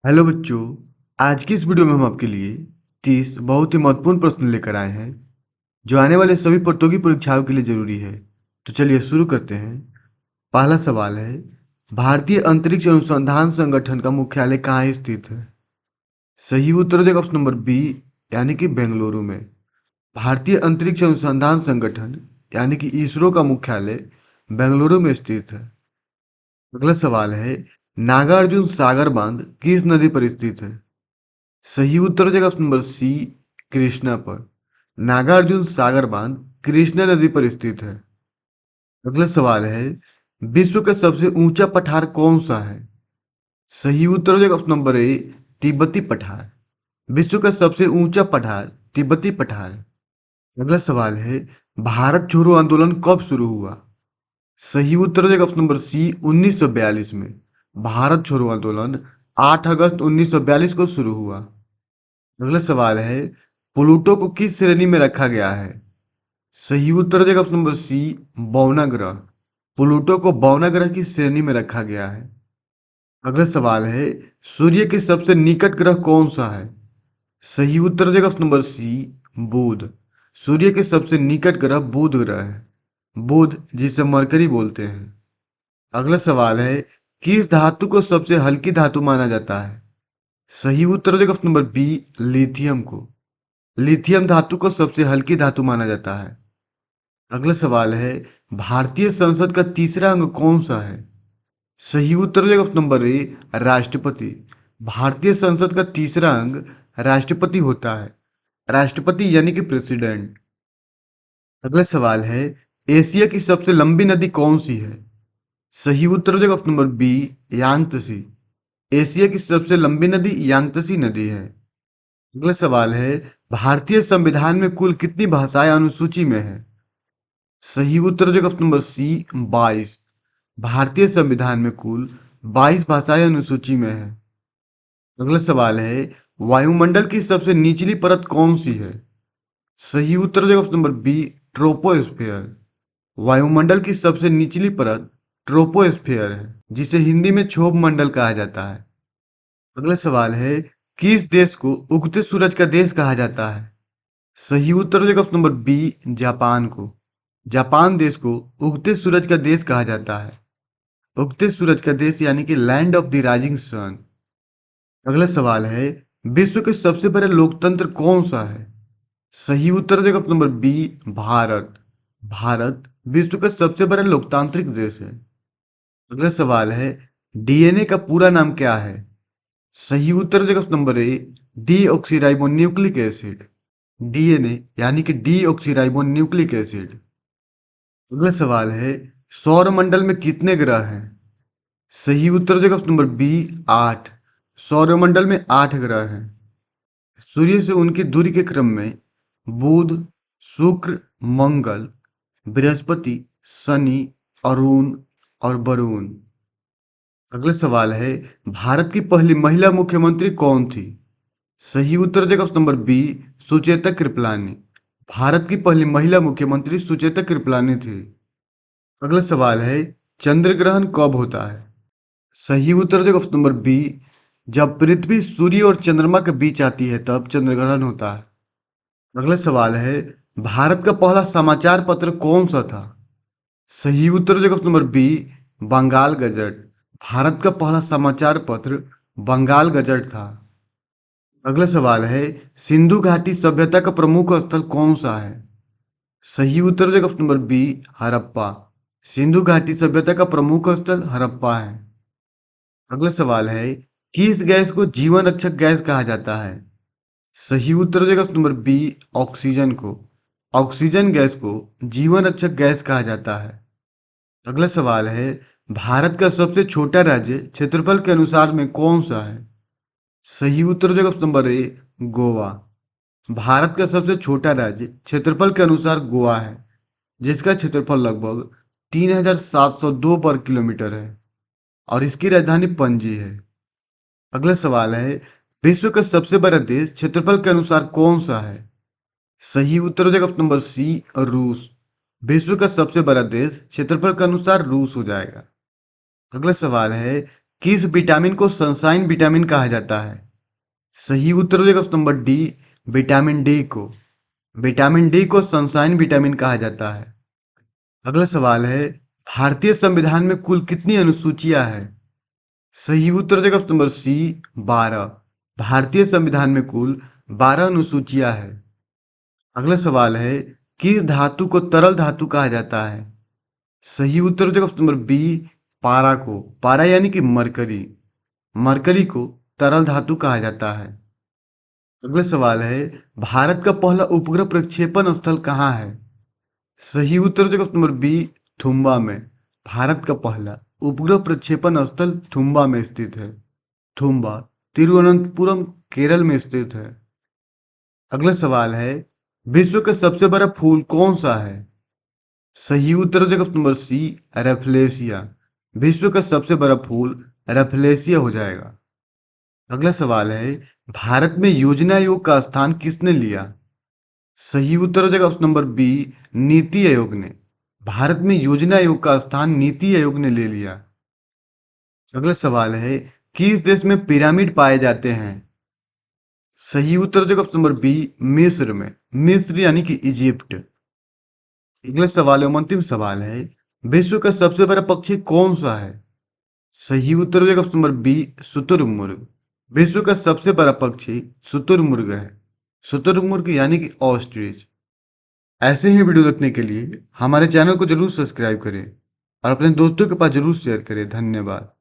Hello बच्चों। आज की इस वीडियो में हम आपके लिए 30 बहुत ही महत्वपूर्ण प्रश्न लेकर आए हैं जो आने वाले सभी प्रतियोगी परीक्षाओं के लिए जरूरी है। तो चलिए शुरू करते हैं। पहला सवाल है, भारतीय अंतरिक्ष अनुसंधान संगठन का मुख्यालय कहाँ स्थित है? सही उत्तर हो जाएगा ऑप्शन नंबर बी, यानी कि बेंगलुरु में। भारतीय अंतरिक्ष अनुसंधान संगठन यानी कि इसरो का मुख्यालय बेंगलुरु में स्थित है। अगला सवाल है, नागार्जुन सागर बांध किस नदी पर स्थित है? सही उत्तर हो जाएगा ऑप्शन नंबर सी, कृष्णा पर। नागार्जुन सागर बांध कृष्णा नदी पर स्थित है। अगला सवाल है, विश्व का सबसे ऊंचा पठार कौन सा है? सही उत्तर हो जाएगा ऑप्शन नंबर ए, तिब्बती पठार। विश्व का सबसे ऊंचा पठार तिब्बती पठार है। अगला सवाल है, भारत छोड़ो आंदोलन कब शुरू हुआ? सही उत्तर हो जाएगा ऑप्शन नंबर सी, 1942 में। भारत छोड़ो आंदोलन 8 अगस्त 1942 को शुरू हुआ। अगला सवाल है, प्लूटो को किस श्रेणी में रखा गया है? सही उत्तर हो जाएगा ऑप्शन नंबर सी, बौना ग्रह। प्लूटो को बौना ग्रह की श्रेणी में रखा गया है। अगला सवाल है, सूर्य के सबसे निकट ग्रह कौन सा है? सही उत्तर हो जाएगा ऑप्शन नंबर सी, बुध। सूर्य के सबसे निकट ग्रह बुध ग्रह है। बुध जिसे मरकरी बोलते हैं। अगला सवाल है, किस धातु को सबसे हल्की धातु माना जाता है? सही उत्तर हो जाएगा ऑप्शन नंबर बी, लिथियम को। लिथियम धातु को सबसे हल्की धातु माना जाता है। अगला सवाल है, भारतीय संसद का तीसरा अंग कौन सा है? सही उत्तर हो जाएगा ऑप्शन नंबर ए, राष्ट्रपति। भारतीय संसद का तीसरा अंग राष्ट्रपति होता है। राष्ट्रपति यानी कि प्रेसिडेंट। अगला सवाल है, एशिया की सबसे लंबी नदी कौन सी है? सही उत्तर हो जाएगा option number B, Yangtse. Asia की सबसे लंबी नदी यांगत्से नदी है। अगला सवाल है, भारतीय संविधान में कुल कितनी भाषाएं अनुसूची में है? सही उत्तर हो जाएगा ऑप्शन नंबर सी, 22। भारतीय संविधान में कुल 22 भाषाएं अनुसूची में है। अगला सवाल है, वायुमंडल की सबसे निचली परत कौन सी है? सही उत्तर हो जाएगा ऑप्शन नंबर बी, ट्रोपोस्फेयर। वायुमंडल की सबसे निचली परत ट्रोपोस्फेयर है, जिसे हिंदी में क्षोभ मंडल कहा जाता है। अगला सवाल है, किस देश को उगते सूरज का देश कहा जाता है? सही उत्तर हो जाएगा ऑप्शन नंबर बी, जापान को। जापान देश को उगते सूरज का देश कहा जाता है। उगते सूरज का देश यानी कि land of the rising sun. अगला सवाल है, विश्व के सबसे बड़े लोकतंत्र कौन सा है? सही उत्तर हो जाएगा option number B, Bharat. Bharat विश्व का सबसे बड़ा लोकतांत्रिक देश है। अगला सवाल है, डीएनए का पूरा नाम क्या है? सही उत्तर हो जाएगा option number A, deoxyribo nucleic acid. DNA यानी कि डी ऑक्सीराइबो न्यूक्लिक एसिड। अगला सवाल है, सौरमंडल में कितने ग्रह हैं? सही उत्तर हो जाएगा ऑप्शन नंबर बी, 8। सौरमंडल में 8 ग्रह हैं। सूर्य से उनकी दूरी के क्रम में बुध, शुक्र, मंगल, बृहस्पति, शनि, अरुण और वरुण। अगला सवाल है, भारत की पहली महिला मुख्यमंत्री कौन थी? सही उत्तर हो जाएगा option number B, Sucheta Kripalani. Bharat की पहली महिला मुख्यमंत्री सुचेता कृपलानी थी। अगला सवाल है, चंद्र ग्रहण कब होता है? सही उत्तर हो जाएगा ऑप्शन नंबर बी, जब पृथ्वी सूर्य और चंद्रमा के बीच आती है तब चंद्र ग्रहण होता है। अगला सवाल है, भारत का पहला समाचार पत्र कौन सा था? सही उत्तर हो जाएगा option number B, Bengal gazette. Bharat का पहला समाचार पत्र बंगाल गजट था। अगला सवाल है, सिंधु घाटी सभ्यता का प्रमुख स्थल कौन सा है? सही उत्तर हो जाएगा option number B, Harappa. Sindhu घाटी सभ्यता का प्रमुख स्थल हड़प्पा है। अगला सवाल है, किस गैस को जीवन रक्षक गैस कहा जाता है? सही उत्तर हो जाएगा ऑप्शन नंबर बी, ऑक्सीजन को। ऑक्सीजन गैस को जीवन रक्षक गैस कहा जाता है। अगला सवाल है, भारत का सबसे छोटा राज्य क्षेत्रफल के अनुसार में कौन सा है? सही उत्तर हो जाएगा ऑप्शन नंबर ए, गोवा। भारत का सबसे छोटा राज्य क्षेत्रफल के अनुसार गोवा है, जिसका क्षेत्रफल लगभग 3702 वर्ग किलोमीटर है और इसकी राजधानी पणजी है। अगला सवाल है, विश्व का सबसे बड़ा देश क्षेत्रफल के अनुसार कौन सा है? सही उत्तर हो जाएगा ऑप्शन नंबर सी, रूस। विश्व का सबसे बड़ा देश क्षेत्रफल के अनुसार रूस हो जाएगा। अगला सवाल है, किस विटामिन को सनशाइन विटामिन कहा जाता है? सही उत्तर हो जाएगा option number D, vitamin D को। विटामिन डी को सनशाइन विटामिन कहा जाता है। अगला सवाल है, भारतीय संविधान में कुल कितनी अनुसूचियां हैं? सही उत्तर हो जाएगा ऑप्शन नंबर सी, 12। भारतीय संविधान में कुल 12 अनुसूचियां हैं। अगला सवाल है, किस धातु को तरल धातु कहा जाता है? सही उत्तर हो जाएगा ऑप्शन नंबर बी, पारा को। पारा यानी कि मरकरी। मरकरी को तरल धातु कहा जाता है। अगला सवाल है, भारत का पहला उपग्रह प्रक्षेपण स्थल कहाँ है? सही उत्तर हो जाएगा ऑप्शन नंबर बी, थुम्बा में। भारत का पहला उपग्रह प्रक्षेपण स्थल थुम्बा में स्थित है। थुम्बा तिरुवनंतपुरम केरल में स्थित है। अगला सवाल है, विश्व का सबसे बड़ा फूल कौन सा है? सही उत्तर हो जाएगा ऑप्शन नंबर सी, रेफलेशिया। विश्व का सबसे बड़ा फूल रेफलेशिया हो जाएगा। अगला सवाल है, भारत में योजना आयोग का स्थान किसने लिया? सही उत्तर हो जाएगा option number B, NITI Aayog ने। भारत में योजना आयोग का स्थान नीति आयोग ने ले लिया। अगला सवाल है, किस देश में पिरामिड पाए जाते हैं? सही उत्तर हो जाएगा ऑप्शन नंबर बी, मिस्र में। मिस्र यानी कि इजिप्ट। अगला सवाल है, अंतिम सवाल है, विश्व का सबसे बड़ा पक्षी कौन सा है? सही उत्तर हो जाएगा ऑप्शन नंबर बी, शुतुरमुर्ग। विश्व का सबसे बड़ा पक्षी शुतुरमुर्ग है। शुतुरमुर्ग यानी कि ऑस्ट्रिच। ऐसे ही वीडियो देखने के लिए हमारे चैनल को जरूर सब्सक्राइब करें और अपने दोस्तों के पास जरूर शेयर करें। धन्यवाद।